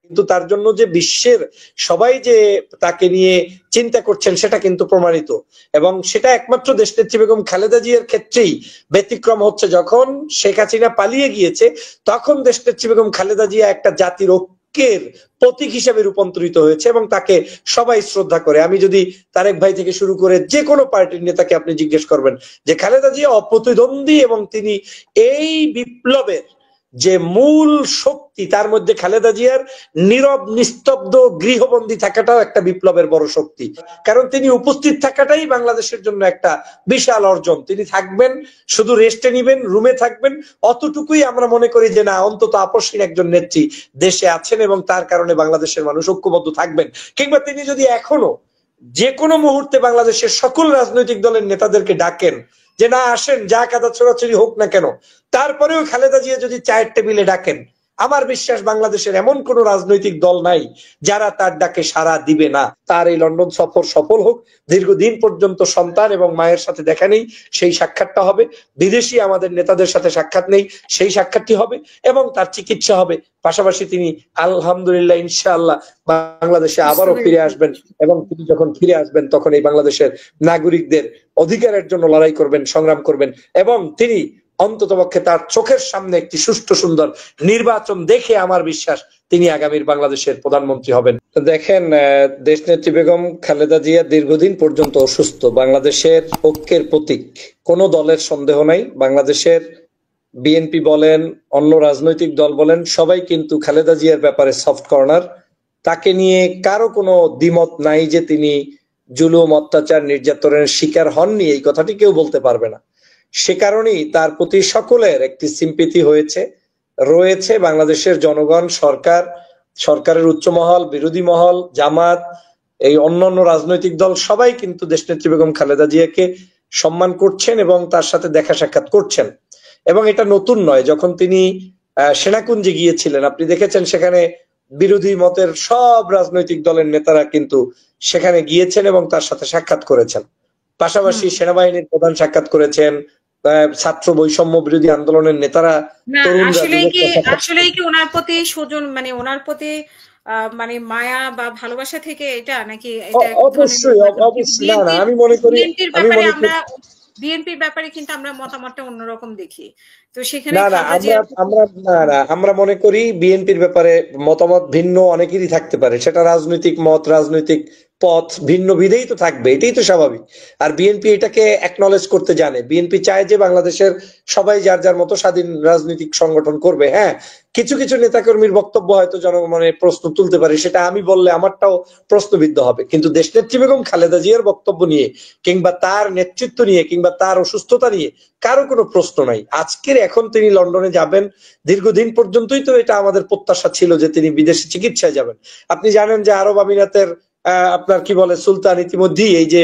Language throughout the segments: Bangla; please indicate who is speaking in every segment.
Speaker 1: কিন্তু তার জন্য যে বিশ্বের সবাই যে তাকে নিয়ে চিন্তা করছেন সেটা কিন্তু প্রমাণিত, এবং সেটা একমাত্র দেশনেত্রী বেগম খালেদা জিয়ার ক্ষেত্রেই ব্যতিক্রম হচ্ছে। যখন শেখ হাসিনা পালিয়ে গিয়েছে তখন দেশনেত্রী বেগম খালেদা জিয়া একটা জাতির ঐক্যের প্রতীক হিসেবে রূপান্তরিত হয়েছে এবং তাকে সবাই শ্রদ্ধা করে। আমি যদি তারেক ভাই থেকে শুরু করে যে কোনো পার্টির নেতাকে আপনি জিজ্ঞেস করবেন যে খালেদা জিয়া অপ্রতিদ্বন্দ্বী এবং তিনি এই বিপ্লবের যে মূল শক্তি, তার মধ্যে খালেদা জিয়ার নীরব নিস্তব্ধ গৃহবন্দী থাকাটাও একটা বিপ্লবের বড় শক্তি। কারণ তিনি উপস্থিত থাকাটাই বাংলাদেশের জন্য একটা বিশাল অর্জন। তিনি থাকবেন, শুধু রেস্টে নিবেন, রুমে থাকবেন, অতটুকুই আমরা মনে করি যে না, অন্তত আপসহীন একজন নেত্রী দেশে আছেন এবং তার কারণে বাংলাদেশের মানুষ ঐক্যবদ্ধ থাকবেন। কিংবা তিনি যদি এখনো যে কোনো মুহূর্তে বাংলাদেশের সকল রাজনৈতিক দলের নেতাদেরকে ডাকেন যে না আসেন, যা কাদা ছোড়াছড়ি হোক না কেন, তারপরেও খালেদা জিয়া যদি চায়ের টেবিলে ডাকেন, আমার বিশ্বাস বাংলাদেশের এমন কোন রাজনৈতিক দল নাই যারা তার ডাকে সাড়া দিবে না। তার এই লন্ডন সফর সফল হোক, দীর্ঘদিন পর্যন্ত সন্তান এবং মায়ের সাথে দেখা নেই, সেই সাক্ষাৎটা হবে। বিদেশি আমাদের নেতাদের সাথে সাক্ষাৎ নেই, সেই সাক্ষাৎটি হবে এবং তার চিকিৎসা হবে। পাশাপাশি তিনি আলহামদুলিল্লাহ ইনশাআল্লাহ বাংলাদেশে আবারও ফিরে আসবেন এবং তিনি যখন ফিরে আসবেন তখন এই বাংলাদেশের নাগরিকদের অধিকারের জন্য লড়াই করবেন, সংগ্রাম করবেন এবং তিনি অন্ততপক্ষে তার চোখের সামনে একটি সুষ্ঠু সুন্দর নির্বাচন দেখে আমার বিশ্বাস তিনি আগামীর বাংলাদেশের প্রধানমন্ত্রী হবেন। দেখেন, দেশনেত্রী বেগম খালেদা জিয়া দীর্ঘদিন পর্যন্ত অসুস্থ, বাংলাদেশের ঐক্যের প্রতীক, কোনো দলের সন্দেহ নাই। বাংলাদেশের বিএনপি বলেন, অন্য রাজনৈতিক দল বলেন, সবাই কিন্তু খালেদা জিয়ার ব্যাপারে সফট কর্নার। তাকে নিয়ে কারো কোনো দ্বিমত নাই যে তিনি জুলুম, অত্যাচার, নির্যাতনের শিকার হননি, এই কথাটি কেউ বলতে পারবে না। সে কারণেই তার প্রতি সকলের একটি সিম্পিতি রয়েছে। বাংলাদেশের জনগণ, সরকারের উচ্চ মহল, বিরোধী মহল, জামাত, এই অন্যান্য রাজনৈতিক দল সবাই কিন্তু দেশনেত্রী বেগম খালেদা জিয়াকে সম্মান করছেন এবং তার সাথে দেখা সাক্ষাৎ করছেন। এবং এটা নতুন নয়, যখন তিনি সেনাকুঞ্জে গিয়েছিলেন আপনি দেখেছেন সেখানে বিরোধী মতের সব রাজনৈতিক দলের নেতারা কিন্তু সেখানে গিয়েছেন এবং তার সাথে সাক্ষাৎ করেছেন। পাশাপাশি সেনাবাহিনীর প্রধান সাক্ষাৎ করেছেন, ছাত্র বৈষম্য বিরোধী আন্দোলনের নেতারা,
Speaker 2: আসলেই কি ওনার প্রতি সজন, মানে ওনার প্রতি মানে মায়া বা ভালোবাসা থেকে এটা নাকি?
Speaker 1: অবশ্যই অবশ্যই না, আমি মনে করি
Speaker 2: বিএনপির ব্যাপারে কিন্তু আমরা মতামতটা অন্যরকম দেখি। তো সেখানে
Speaker 1: আমরা মনে করি বিএনপির ব্যাপারে মতামত ভিন্ন অনেকেরই থাকতে পারে, সেটা রাজনৈতিক মত, রাজনৈতিক পথ ভিন্ন বিধেই তো থাকবে, এটাই তো স্বাভাবিক। আর বিএনপি এটাকে অ্যাকনলেজ করতে জানে। বিএনপি চায় যে বাংলাদেশের সবাই যার যার মতো স্বাধীন রাজনৈতিক সংগঠন করবে। হ্যাঁ, কিছু কিছু নেতাকর্মীর বক্তব্য হয়তো জনগণে প্রশ্ন তুলতে পারে, সেটা আমি বললে আমারটাও প্রশ্নবিদ্ধ হবে, কিন্তু দেশনেত্রী বেগম খালেদা জিয়ার বক্তব্য নিয়ে কিংবা তার নেতৃত্ব নিয়ে কিংবা তার অসুস্থতা নিয়ে কারো কোনো প্রশ্ন নাই। আজকের এখন তিনি লন্ডনে যাবেন, দীর্ঘদিন পর্যন্তই তো এটা আমাদের প্রত্যাশা ছিল যে তিনি বিদেশে চিকিৎসায় যাবেন। আপনি জানেন যে আরব আমিরাতের আপনার কি বলে সুলতান ইতিমধ্যেই এই যে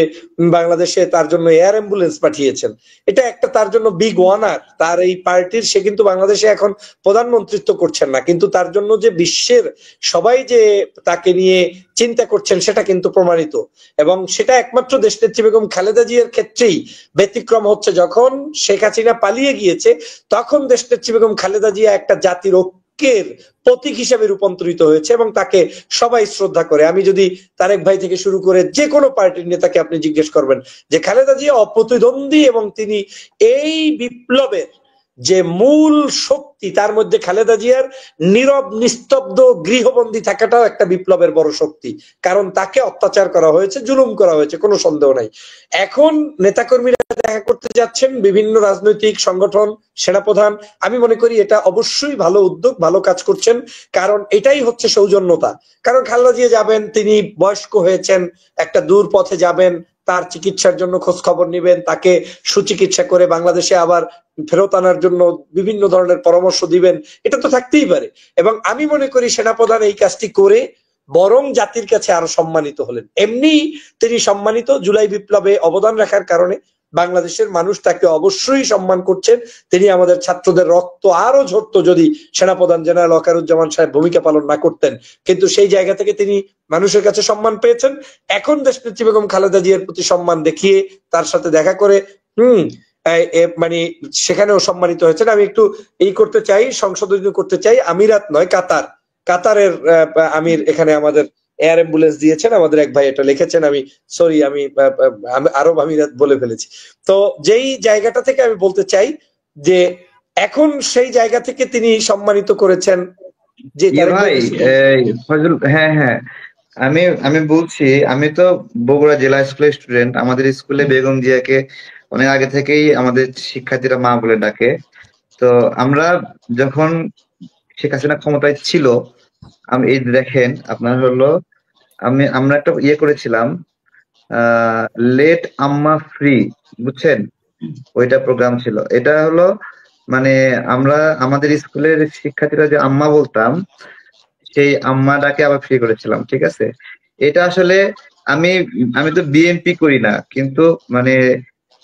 Speaker 1: বাংলাদেশে তার জন্য এয়ার অ্যাম্বুলেন্স পাঠিয়েছেন, এটা একটা তার জন্য বিগ ওয়ানার। তার এই পার্টির, সে কিন্তু বাংলাদেশে এখন প্রধানমন্ত্রিত্ব করছেন না, কিন্তু তার জন্য যে বিশ্বের সবাই যে তাকে নিয়ে চিন্তা করছেন সেটা কিন্তু প্রমাণিত, এবং সেটা একমাত্র দেশনেত্রী বেগম খালেদা জিয়ার ক্ষেত্রেই ব্যতিক্রম হচ্ছে। যখন শেখ হাসিনা পালিয়ে গিয়েছে তখন দেশনেত্রী বেগম খালেদা জিয়া একটা জাতির ঐক্যের প্রতীক হিসেবে রূপান্তরিত হয়েছে এবং তাকে সবাই শ্রদ্ধা করে। আমি যদি তারেক ভাই থেকে শুরু করে যে কোনো পার্টির নেতাকে আপনি জিজ্ঞেস করবেন যে খালেদা জিয়া অপ্রতিদ্বন্দ্বী এবং তিনি এই বিপ্লবের যে মূল শক্তি, তার মধ্যে খালেদা জিয়ার নীরব নিস্তব্ধ গৃহবন্দী থাকাটাও একটা বিপ্লবের বড় শক্তি। কারণ তাকে অত্যাচার করা হয়েছে, জুলুম করা হয়েছে, কোনো সন্দেহ নাই। এখন নেতাকর্মীরা দেখা করতে যাচ্ছেন, বিভিন্ন রাজনৈতিক সংগঠন, সেনাপ্রধান, আমি মনে করি এটা অবশ্যই ভালো উদ্যোগ, ভালো কাজ করছেন, কারণ এটাই হচ্ছে সৌজন্যতা। কারণ খালেদা জিয়া যাবেন, তিনি বয়স্ক হয়েছেন, একটা দূর পথে যাবেন, তার চিকিৎসার জন্য খোঁজ খবর নিবেন, তাকে সুচিকিৎসা করে বাংলাদেশে আবার ফেরত আনার জন্য বিভিন্ন ধরনের পরামর্শ দিবেন, এটা তো থাকতেই পারে। এবং আমি মনে করি সেনাপ্রধান এই কাজটি করে বরং জাতির কাছে আরো সম্মানিত হলেন। এমনি তিনি সম্মানিত, জুলাই বিপ্লবে অবদান রাখার কারণে বাংলাদেশের মানুষ তাকে অবশ্যই সম্মান করছেন। তিনি আমাদের ছাত্রদের রক্ত আরো ঝরতো যদি সেনাপ্রধান জেনারেল ওয়াকারুজ্জামান সাহেব ভূমিকা পালন না করতেন, কিন্তু সেই জায়গা থেকে তিনি মানুষের কাছে সম্মান পেয়েছেন। এখন দেশনেত্রী বেগম খালেদা জিয়ার প্রতি সম্মান দেখিয়ে তার সাথে দেখা করে মানে সেখানেও সম্মানিত হয়েছেন। আমি একটু করতে চাই, সংশোধন করতে চাই, আমিরাত নয়, কাতার, কাতারের আমির এখানে আমাদের এয়ার অ্যাম্বুলেন্স দিয়েছেন, আমাদের এক ভাই এটা লিখেছেন, আমি সরি আমি আরব আমিরাত বলে ফেলেছি। তো যেই জায়গাটা থেকে আমি বলতে চাই যে এখন সেই জায়গা থেকে তিনি সম্মানিত করেছেন যে
Speaker 3: ভাই ফজল, হ্যাঁ হ্যাঁ, আমি আমি বলছি, আমি তো বগুড়া জেলা স্কুলের স্টুডেন্ট। আমাদের স্কুলে বেগম জিয়াকে অনেক আগে থেকেই আমাদের শিক্ষার্থীরা মা বলে ডাকে। তো আমরা যখন শেখ হাসিনা ক্ষমতায় ছিল, আমি এই দেখেন আপনার হলো, আমরা একটা করেছিলাম, লেট আম্মা ফ্রি, বুঝছেন? ওইটা প্রোগ্রাম ছিল। এটা হলো মানে আমরা আমাদের স্কুলের শিক্ষার্থীরা যে আম্মা বলতাম, সেই আম্মাটাকে আবার ফ্রি করেছিলাম, ঠিক আছে? এটা আসলে আমি আমি তো বিএনপি করি না, কিন্তু মানে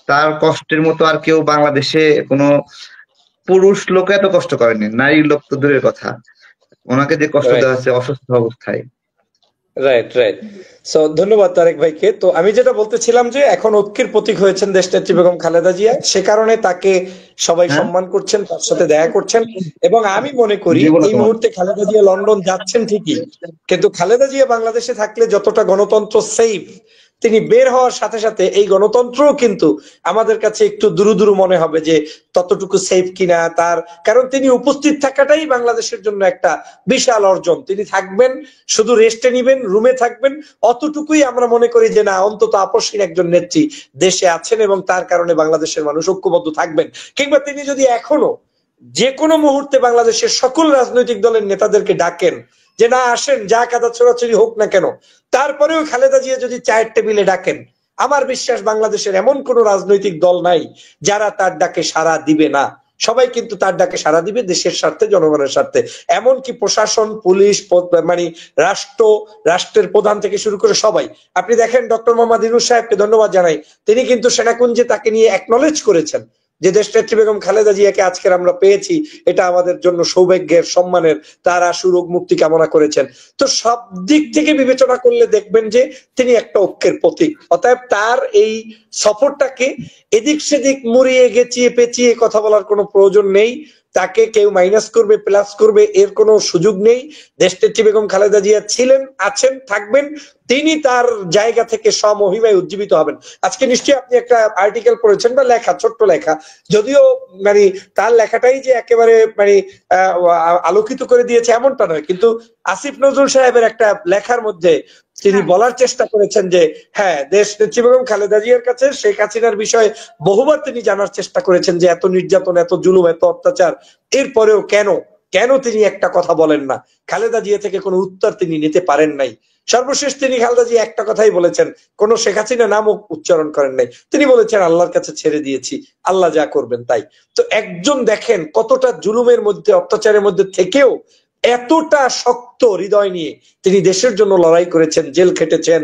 Speaker 3: তার কষ্টের মতো আর কেউ বাংলাদেশে কোনো পুরুষ লোক এত কষ্ট করেনি, নারী লোক তো দূরের কথা। ওনাকে যে কষ্ট দেওয়া হচ্ছে অসুস্থ অবস্থায়।
Speaker 1: Right right. সো ধন্যবাদ তারেক ভাইকে। তো আমি যেটা বলতেছিলাম যে এখন ঐক্যের প্রতীক হয়েছেন দেশনেত্রী বেগম খালেদা জিয়া, সে কারণে তাকে সবাই সম্মান করছেন, তার সাথে দেখা করছেন। এবং আমি মনে করি এই মুহূর্তে খালেদা জিয়া লন্ডন যাচ্ছেন ঠিকই, কিন্তু খালেদা জিয়া বাংলাদেশে থাকলে যতটা গণতন্ত্র সেফ, তিনি বের হওয়ার সাথে সাথে এই গণতন্ত্রও কিন্তু আমাদের কাছে একটু দুরু দুরু মনে হবে যে ততটুকু সেফ কিনা তার, কারণ তিনি উপস্থিত থাকাটাই বাংলাদেশের জন্য একটা বিশাল অর্জন। তিনি থাকবেন, শুধু রেস্টে নিবেন, রুমে থাকবেন, অতটুকুই আমরা মনে করি যে না, অন্তত আপসহীন একজন নেত্রী দেশে আছেন এবং তার কারণে বাংলাদেশের মানুষ ঐক্যবদ্ধ থাকবেন। কিংবা তিনি যদি এখনো যে কোনো মুহূর্তে বাংলাদেশের সকল রাজনৈতিক দলের নেতাদেরকে ডাকেন যে না আসেন, যা কাদা ছোড়াছড়ি হোক না কেন, তারপরেও খালেদা জিয়া যদি চায়ের টেবিলে ডাকেন, আমার বিশ্বাস বাংলাদেশের এমন কোন রাজনৈতিক দল নাই যারা তার ডাকে সাড়া দিবে না। সবাই কিন্তু তার ডাকে সাড়া দিবে দেশের স্বার্থে, জনগণের স্বার্থে। এমনকি প্রশাসন, পুলিশ, মানে রাষ্ট্রের প্রধান থেকে শুরু করে সবাই। আপনি দেখেন ডক্টর মোহাম্মদ ইউনূস সাহেবকে ধন্যবাদ জানাই, তিনি কিন্তু সেনাকুঞ্জে তাকে নিয়ে অ্যাকনলেজ করেছেন যে দেশনেত্রী বেগম খালেদা জিয়াকে আজকের আমরা পেয়েছি, এটা আমাদের জন্য সৌভাগ্যের, সম্মানের। তার আশু রোগ মুক্তি কামনা করেছেন। তো সব দিক থেকে বিবেচনা করলে দেখবেন যে তিনি একটা ঐক্যের প্রতীক। অতএব তার এই সফরটাকে এদিক সেদিক মুড়িয়ে গেছিয়ে পেঁচিয়ে কথা বলার কোনো প্রয়োজন নেই। তাকে কেউ মাইনাস করবে, প্লাস করবে, এর কোনো সুযোগ নেই। দেশনেত্রী বেগম খালেদা জিয়া ছিলেন, আছেন, থাকবেন। তিনি তার জায়গা থেকে স্বমহিমায় উজ্জীবিত হবেন। আজকে নিশ্চয়ই আপনি একটা আর্টিকেল পড়েছেন বা লেখা, ছোট্ট লেখা, যদিও মানে তার লেখাটাই যে একেবারে মানে আলোকিত করে দিয়েছে এমনটা নয়, কিন্তু আসিফ নজরুল সাহেবের একটা লেখার মধ্যে তিনি বলার চেষ্টা করেছেন যে হ্যাঁ, দেশনেত্রী বেগম খালেদা জিয়ার কাছে শেখ হাসিনার বিষয়ে বহুবার তিনি জানার চেষ্টা করেছেন যে এত নির্যাতন, এত জুলুম, এত অত্যাচার, এরপরেও কেন তিনি একটা কথা বলেন না। খালেদা জিয়া থেকে কোনো উত্তর তিনি নিতে পারেন নাই। সর্বশেষ তিনি খালেদা জিয়া একটা কথাই বলেছেন, কোন শেখ হাসিনা নামও উচ্চারণ করেন নাই। তিনি বলেছেন আল্লাহর কাছে ছেড়ে দিয়েছি, আল্লাহ যা করবেন তাই। তো একজন দেখেন কতটা জুলুমের মধ্যে, অত্যাচারের মধ্যে থেকেও এতটা শক্ত হৃদয় নিয়ে তিনি দেশের জন্য লড়াই করেছেন, জেল খেটেছেন,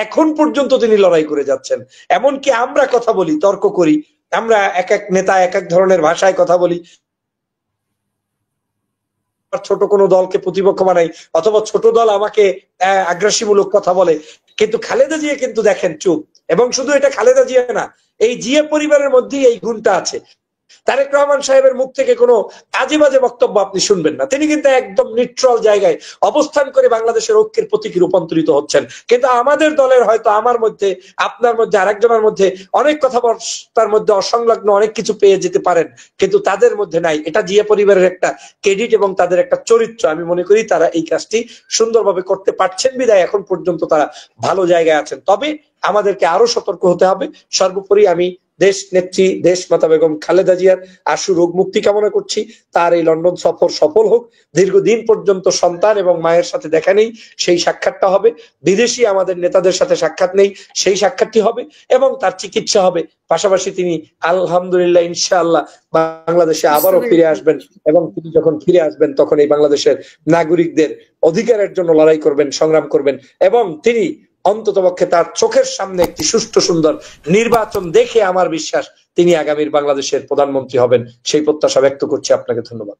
Speaker 1: এখন পর্যন্ত তিনি লড়াই করে যাচ্ছেন। এমনকি আমরা কথা বলি, তর্ক করি, আমরা এক এক নেতা এক এক ধরনের ভাষায় কথা বলি, ছোট কোনো দলকে প্রতিপক্ষ বানাই, অথবা ছোট দল আমাকে আগ্রাসীমূলক কথা বলে, কিন্তু খালেদা জিয়া কিন্তু দেখেন চুপ। এবং শুধু এটা খালেদা জিয়া না, এই জিয়া পরিবারের মধ্যেই এই গুণটা আছে। তারেক রহমান সাহেবের মুখ থেকে কোনো আজে বাজে বক্তব্য আপনি শুনবেন না। তিনি কিন্তু একদম নিউট্রাল জায়গায় অবস্থান করে বাংলাদেশের ঐক্যের প্রতীকে রূপান্তরিত হচ্ছেন। কিন্তু আমাদের দলের হয়তো আমার মধ্যে, আপনার মধ্যে, আরেকজনের মধ্যে অনেক কথাবার্তার মধ্যে অসংলগ্ন অনেক কিছু পেয়ে যেতে পারেন, কিন্তু তাদের মধ্যে নাই। এটা জিয়া পরিবারের একটা ক্রেডিট এবং তাদের একটা চরিত্র। আমি মনে করি তারা এই কাজটি সুন্দরভাবে করতে পারছেন বিধায় এখন পর্যন্ত তারা ভালো জায়গায় আছেন। তবে আমাদেরকে আরো সতর্ক হতে হবে। সর্বোপরি আমি দেশ নেত্রী, দেশ মাতা বেগম খালেদা জিয়ার আশু রোগ মুক্তি কামনা করছি। তার এই লন্ডন সফর সফল হোক। দীর্ঘদিন পর্যন্ত সন্তান এবং মায়ের সাথে দেখা নেই, সেই সাক্ষাৎটা হবে। বিদেশি আমাদের নেতাদের সাথে সাক্ষাৎ নেই, সেই সাক্ষাৎটি হবে এবং তার চিকিৎসা হবে। পাশাপাশি তিনি আলহামদুলিল্লাহ ইনশাআল্লাহ বাংলাদেশে আবারও ফিরে আসবেন এবং তিনি যখন ফিরে আসবেন তখন এই বাংলাদেশের নাগরিকদের অধিকারের জন্য লড়াই করবেন, সংগ্রাম করবেন এবং তিনি অন্ততপক্ষে তার চোখের সামনে একটি সুষ্ঠু সুন্দর নির্বাচন দেখে আমার বিশ্বাস তিনি আগামীর বাংলাদেশের প্রধানমন্ত্রী হবেন। সেই প্রত্যাশা ব্যক্ত করছি। আপনাকে ধন্যবাদ।